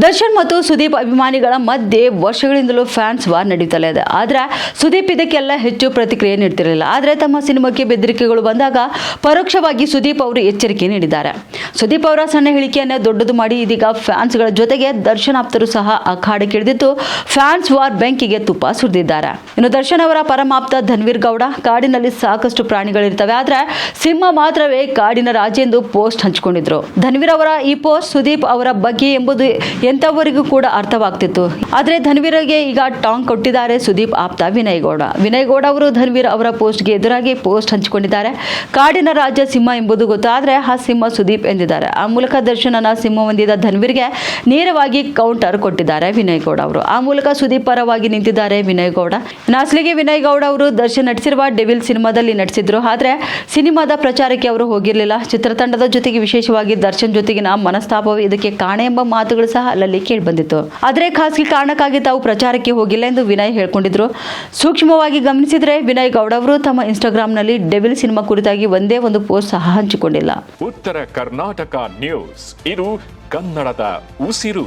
ದರ್ಶನ್ ಮತ್ತು ಸುದೀಪ್ ಅಭಿಮಾನಿಗಳ ಮಧ್ಯೆ ವರ್ಷಗಳಿಂದಲೂ ಫ್ಯಾನ್ಸ್ ವಾರ್ ನಡೀತಲೇ ಇದೆ. ಆದರೆ ಸುದೀಪ್ ಇದಕ್ಕೆಲ್ಲ ಹೆಚ್ಚು ಪ್ರತಿಕ್ರಿಯೆ ನೀಡ್ತಿರಲಿಲ್ಲ. ಆದರೆ ತಮ್ಮ ಸಿನಿಮಾಕ್ಕೆ ಬೆದರಿಕೆಗಳು ಬಂದಾಗ ಪರೋಕ್ಷವಾಗಿ ಸುದೀಪ್ ಅವರು ಎಚ್ಚರಿಕೆ ನೀಡಿದ್ದಾರೆ. ಸುದೀಪ್ ಅವರ ಸಣ್ಣ ಹೇಳಿಕೆಯನ್ನೇ ದೊಡ್ಡದು ಮಾಡಿ ಇದೀಗ ಫ್ಯಾನ್ಸ್ಗಳ ಜೊತೆಗೆ ದರ್ಶನ್ ಆಪ್ತರು ಸಹ ಅಖಾಡಕ್ಕೆ ಇಳಿದಿದ್ದು ಫ್ಯಾನ್ಸ್ ವಾರ್ ಬೆಂಕಿಗೆ ತುಪ್ಪ ಸುರಿದಿದ್ದಾರೆ. ಇನ್ನು ದರ್ಶನ್ ಅವರ ಪರಮಾಪ್ತ ಧನ್ವೀರ್ ಗೌಡ, ಕಾಡಿನಲ್ಲಿ ಸಾಕಷ್ಟು ಪ್ರಾಣಿಗಳಿರ್ತವೆ, ಆದರೆ ಸಿಂಹ ಮಾತ್ರವೇ ಕಾಡಿನ ರಾಜ ಎಂದು ಪೋಸ್ಟ್ ಹಂಚಿಕೊಂಡಿದ್ರು. ಧನ್ವೀರ್ ಅವರ ಈ ಪೋಸ್ಟ್ ಸುದೀಪ್ ಅವರ ಬಗ್ಗೆ ಎಂಬುದು ಎಂತವರಿಗೂ ಕೂಡ ಅರ್ಥವಾಗ್ತಿತ್ತು. ಆದರೆ ಧನ್ವೀರ್ಗೆ ಈಗ ಟಾಂಗ್ ಕೊಟ್ಟಿದ್ದಾರೆ ಸುದೀಪ್ ಆಪ್ತ ವಿನಯ್ ಗೌಡ. ವಿನಯ್ ಗೌಡ ಅವರು ಧನ್ವೀರ್ ಅವರ ಪೋಸ್ಟ್ಗೆ ಎದುರಾಗಿ ಪೋಸ್ಟ್ ಹಂಚಿಕೊಂಡಿದ್ದಾರೆ. ಕಾಡಿನ ರಾಜ್ಯ ಸಿಂಹ ಎಂಬುದು ಗೊತ್ತಾದ್ರೆ ಆ ಸಿಂಹ ಸುದೀಪ್ ಎಂದಿದ್ದಾರೆ. ಆ ಮೂಲಕ ದರ್ಶನನ ಸಿಂಹ ಹೊಂದಿದ ಧನ್ವೀರ್ಗೆ ನೇರವಾಗಿ ಕೌಂಟರ್ ಕೊಟ್ಟಿದ್ದಾರೆ ವಿನಯ್ ಗೌಡ ಅವರು. ಆ ಮೂಲಕ ಸುದೀಪ್ ಪರವಾಗಿ ನಿಂತಿದ್ದಾರೆ ವಿನಯ್ ಗೌಡ. ಅಸಲಿಗೆ ವಿನಯ್ ಗೌಡ ಅವರು ದರ್ಶನ್ ನಟಿಸಿರುವ ಡೆವಿಲ್ ಸಿನಿಮಾದಲ್ಲಿ ನಟಿಸಿದ್ರು. ಆದರೆ ಸಿನಿಮಾದ ಪ್ರಚಾರಕ್ಕೆ ಅವರು ಹೋಗಿರಲಿಲ್ಲ. ಚಿತ್ರತಂಡದ ಜೊತೆಗೆ ವಿಶೇಷವಾಗಿ ದರ್ಶನ್ ಜೊತೆಗಿನ ಮನಸ್ತಾಪವೇ ಇದಕ್ಕೆ ಕಾರಣ ಎಂಬ ಮಾತುಗಳು ಸಹ ಅಲ್ಲಲ್ಲಿ ಕೇಳಿ ಬಂದಿತ್ತು. ಆದರೆ ಖಾಸಗಿ ಕಾರಣಕ್ಕಾಗಿ ತಾವು ಪ್ರಚಾರಕ್ಕೆ ಹೋಗಿಲ್ಲ ಎಂದು ವಿನಯ್ ಹೇಳಿಕೊಂಡಿದ್ರು. ಸೂಕ್ಷ್ಮವಾಗಿ ಗಮನಿಸಿದರೆ ವಿನಯ್ ಗೌಡ ಅವರು ತಮ್ಮ ಇನ್ಸ್ಟಾಗ್ರಾಂನಲ್ಲಿ ಡೆವಿಲ್ ಸಿನಿಮಾ ಕುರಿತಾಗಿ ಒಂದೇ ಒಂದು ಪೋಸ್ಟ್ ಸಹ ಹಂಚಿಕೊಂಡಿಲ್ಲ. ಉತ್ತರ ಕರ್ನಾಟಕ ನ್ಯೂಸ್, ಇದು ಕನ್ನಡದ ಉಸಿರು.